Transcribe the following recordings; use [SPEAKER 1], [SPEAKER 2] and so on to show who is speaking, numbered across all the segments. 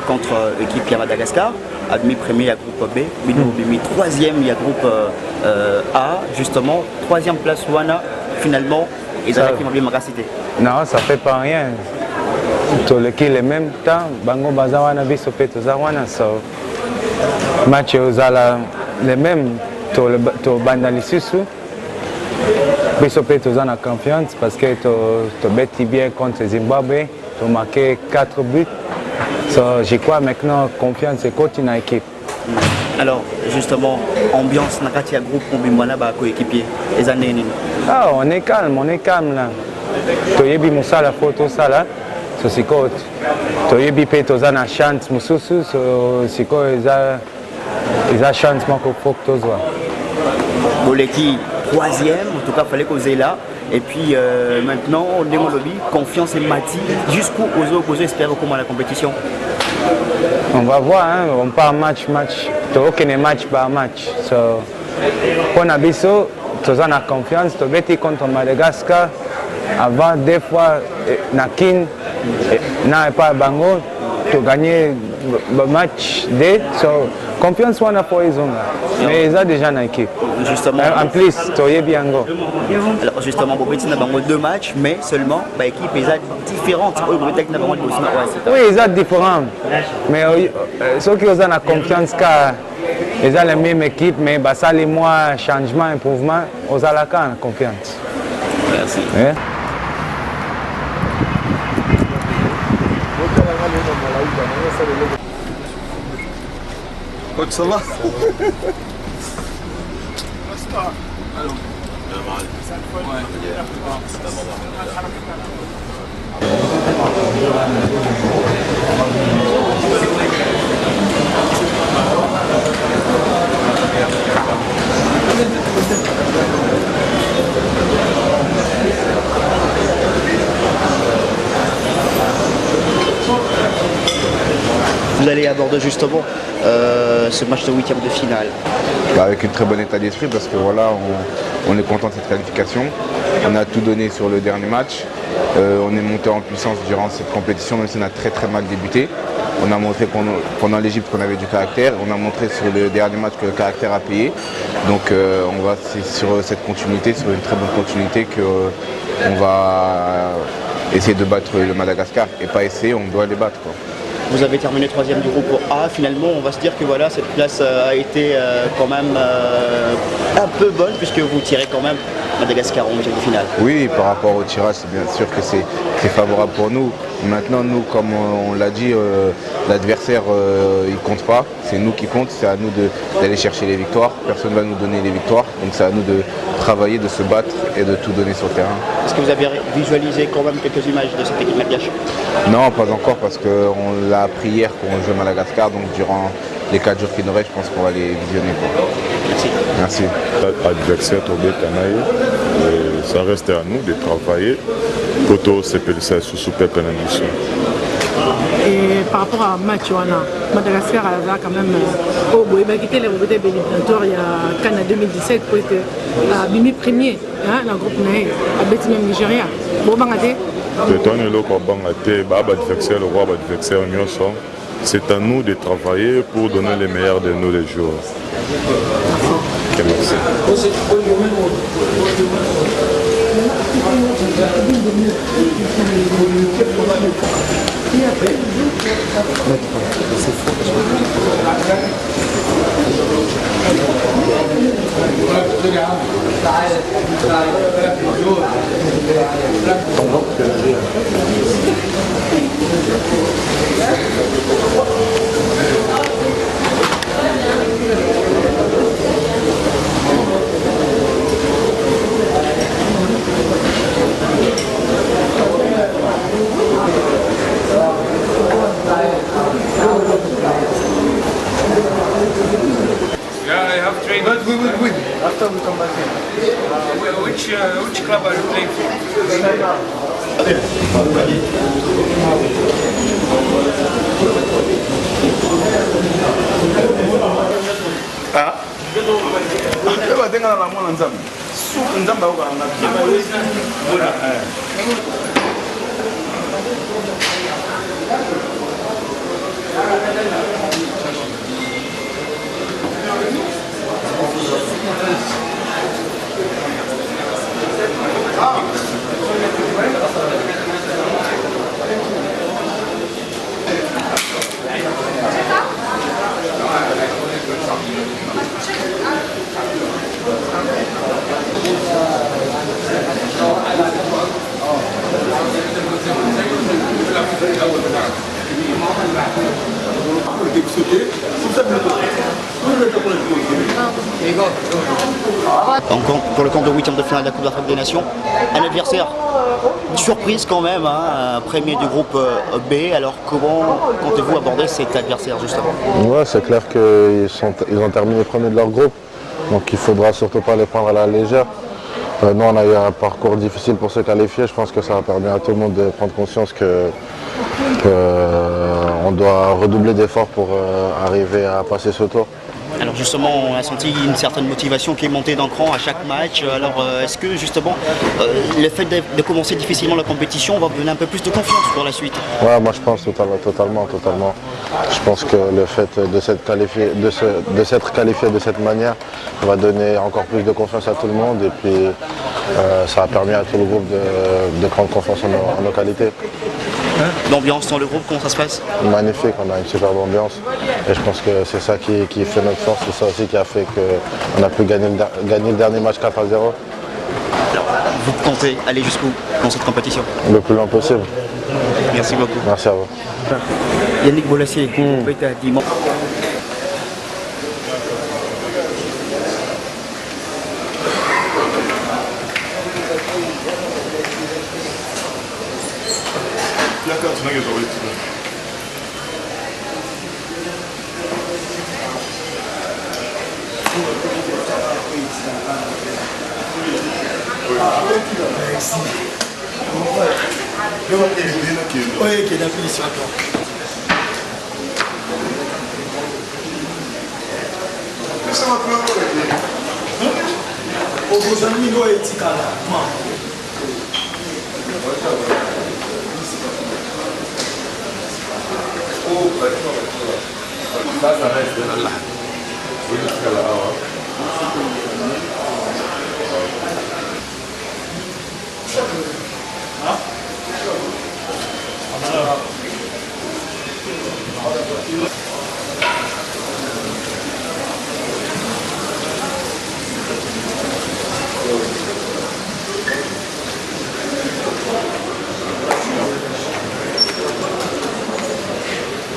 [SPEAKER 1] contre l'équipe qui à Madagascar, à demi-premier, il y a groupe B, demi-troisième, il y a groupe A, justement, troisième place Wana, finalement, ils ont qui m'ont bien cité.
[SPEAKER 2] Non, ça fait pas rien. Tout le qui le même temps, Bango Bazawana, Bisopé, Tozawana, so match aux les mêmes, tu bandalissus. Bisopé, tu as confiance parce que tu bêtis bien contre Zimbabwe, tu as marqué 4 buts. So, je crois maintenant confiance et continue dans l'équipe.
[SPEAKER 1] Alors, justement, ambiance, Nakatia groupe, combien de coéquipiers les années.
[SPEAKER 2] Ah, on est calme là. Tu as vu la photo, ça là. So, c'est quoi? Tu as vu que tu as une chance, c'est quoi? Ils ont chance, mais faut que tu vois.
[SPEAKER 1] Boleki, troisième, en tout cas, il fallait causer là. Et puis maintenant, on a lobby, confiance et mati, jusqu'où aux espère comment la compétition.
[SPEAKER 2] On va voir, hein? On part match. Tu n'as aucun match par match. So, pour Nabiso, tu as confiance, tu as été contre Madagascar. Avant, des fois, Nakin, n'a pas Bango, tu as gagné le match D. So, confiance, on a pour les hommes. Mais ils ont déjà une équipe.
[SPEAKER 1] Justement,
[SPEAKER 2] en plus, tu as bien.
[SPEAKER 1] Alors, justement, Bobeti n'a pas 2 matchs, mais seulement, l'équipe est différente.
[SPEAKER 2] Oui, ils sont différents. Mais ceux qui ont la confiance, ils ont la même équipe, mais ça, les mois, changement, improvement, ils ont la confiance.
[SPEAKER 1] Merci.
[SPEAKER 2] Yeah.
[SPEAKER 3] Coach, ça va?
[SPEAKER 1] Vous allez aborder justement ce match de 8e de finale.
[SPEAKER 4] Avec un très bon état d'esprit parce que voilà, on est content de cette qualification. On a tout donné sur le dernier match. On est monté en puissance durant cette compétition, même si on a très mal débuté. On a montré pendant l'Égypte qu'on avait du caractère. On a montré sur le dernier match que le caractère a payé. Donc on va sur cette continuité, sur une très bonne continuité, qu'on va essayer de battre le Madagascar. Et pas essayer, on doit les battre, quoi.
[SPEAKER 1] Vous avez terminé 3e du groupe A. Finalement, on va se dire que voilà, cette place a été quand même un peu bonne puisque vous tirez quand même Madagascar en 8e de finale.
[SPEAKER 4] Oui, par rapport au tirage, c'est bien sûr que c'est favorable pour nous. Maintenant, nous, comme on l'a dit, l'adversaire, il compte pas. C'est nous qui compte. C'est à nous d'aller chercher les victoires. Personne ne va nous donner les victoires. Donc c'est à nous de travailler, de se battre et de tout donner sur le terrain.
[SPEAKER 1] Est-ce que vous avez visualisé quand même quelques images de cette équipe malgache?
[SPEAKER 4] Non, pas encore parce qu'on l'a appris hier qu'on joue Madagascar. Donc durant les 4 jours qui nous restent, je pense qu'on va les visionner, quoi.
[SPEAKER 1] Merci.
[SPEAKER 4] Merci.
[SPEAKER 5] Adversaire Tobé Kanaï, ça reste à nous de travailler pour tout ce que ça sous super pénalisation.
[SPEAKER 6] Et par rapport à match, Madagascar a quand même quitté les regrets éliminatoires il y a Cannes 2017 pour être Bimi premier dans le groupe Naï, à Betty même Nigeria. Bon,
[SPEAKER 5] c'est à nous de travailler pour donner les meilleurs de nous les jours. Merci.
[SPEAKER 3] But we will win after we come back here. Which club are you playing for? Ah? Eba tenga na mwana nzambe. Suku nzambe uka na
[SPEAKER 1] Donc, pour le compte de 8e de finale de la Coupe d'Afrique des Nations, un adversaire surprise quand même, hein, premier du groupe B. Alors comment comptez-vous aborder cet adversaire justement?
[SPEAKER 7] Ouais, c'est clair qu'ils ont terminé premier de leur groupe, donc il ne faudra surtout pas les prendre à la légère. Nous, on a eu un parcours difficile pour se qualifier. Je pense que ça a permis à tout le monde de prendre conscience qu'on doit redoubler d'efforts pour arriver à passer ce tour.
[SPEAKER 1] Alors justement, on a senti une certaine motivation qui est montée d'un cran à chaque match. Alors est-ce que justement, le fait de commencer difficilement la compétition va vous donner un peu plus de confiance pour la suite?
[SPEAKER 7] Ouais, moi je pense totalement. Je pense que le fait de s'être qualifié de cette manière va donner encore plus de confiance à tout le monde et puis ça a permis à tout le groupe de prendre confiance en nos qualités.
[SPEAKER 1] L'ambiance dans le groupe, comment ça se passe?
[SPEAKER 7] Magnifique, on a une superbe ambiance et je pense que c'est ça qui fait notre force, c'est ça aussi qui a fait qu'on a pu gagner le dernier match 4-0.
[SPEAKER 1] Alors, vous comptez aller jusqu'où dans cette compétition?
[SPEAKER 7] Le plus loin possible.
[SPEAKER 1] Merci beaucoup.
[SPEAKER 7] Merci à vous.
[SPEAKER 1] Yannick Bolassier, groupe B dimanche.
[SPEAKER 8] Oui, qui est d'appui sur toi.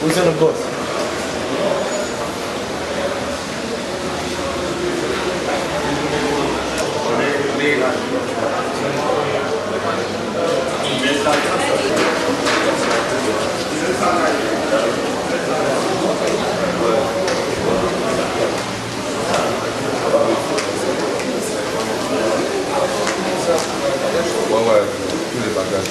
[SPEAKER 8] Who's in the book?
[SPEAKER 4] Ouais, tous les bagages.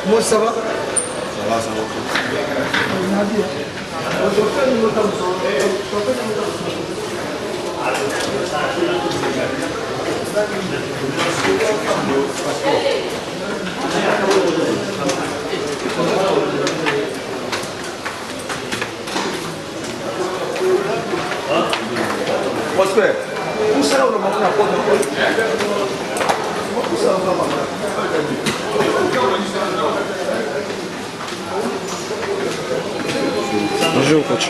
[SPEAKER 8] Moi, ça va?
[SPEAKER 3] Ça va, ça va.
[SPEAKER 8] Prosper, où ça on a montré la porte? Où ça on va?
[SPEAKER 1] Bonjour coach.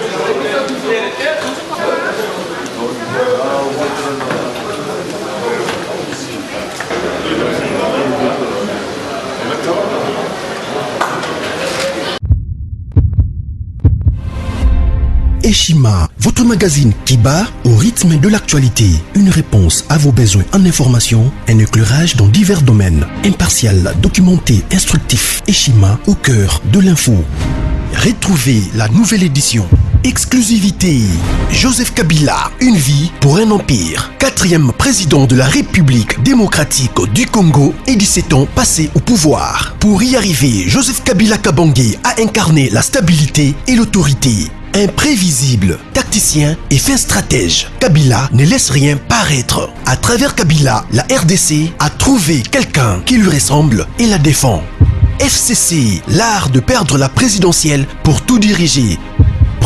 [SPEAKER 9] Eshima, votre magazine qui bat au rythme de l'actualité. Une réponse à vos besoins en information, un éclairage dans divers domaines. Impartial, documenté, instructif. Eshima au cœur de l'info. Retrouvez la nouvelle édition Exclusivité. Joseph Kabila, une vie pour un empire. 4e président de la République démocratique du Congo et 17 ans passés au pouvoir. Pour y arriver, Joseph Kabila Kabange a incarné la stabilité et l'autorité. Imprévisible, tacticien et fin stratège, Kabila ne laisse rien paraître. À travers Kabila, la RDC a trouvé quelqu'un qui lui ressemble et la défend. FCC, l'art de perdre la présidentielle pour tout diriger.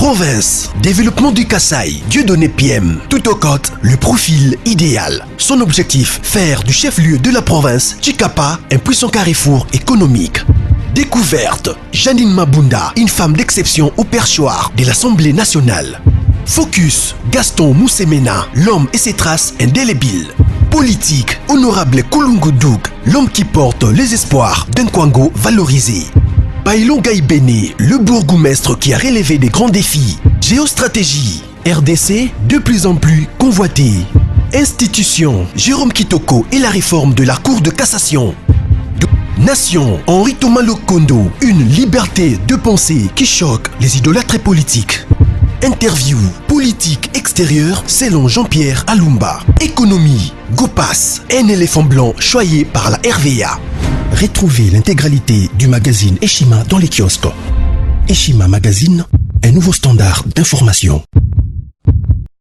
[SPEAKER 9] Province, développement du Kasaï, Dieudonné PM, tout au côte, le profil idéal. Son objectif, faire du chef-lieu de la province, Chikapa, un puissant carrefour économique. Découverte, Janine Mabunda, une femme d'exception au perchoir de l'Assemblée nationale. Focus, Gaston Moussemena, l'homme et ses traces indélébiles. Politique, honorable Kulungu Douk, l'homme qui porte les espoirs d'un Kwango valorisé. Bailon Gaïbéné, le bourgmestre qui a relevé des grands défis. Géostratégie, RDC de plus en plus convoité. Institution, Jérôme Kitoko et la réforme de la Cour de cassation. Nation, Henri Thomas Lokondo, une liberté de pensée qui choque les idolâtres politiques. Interview, politique extérieure selon Jean-Pierre Alumba. Économie, Gopas, un éléphant blanc choyé par la RVA. Retrouvez l'intégralité du magazine Eshima dans les kiosques. Eshima Magazine, un nouveau standard d'information.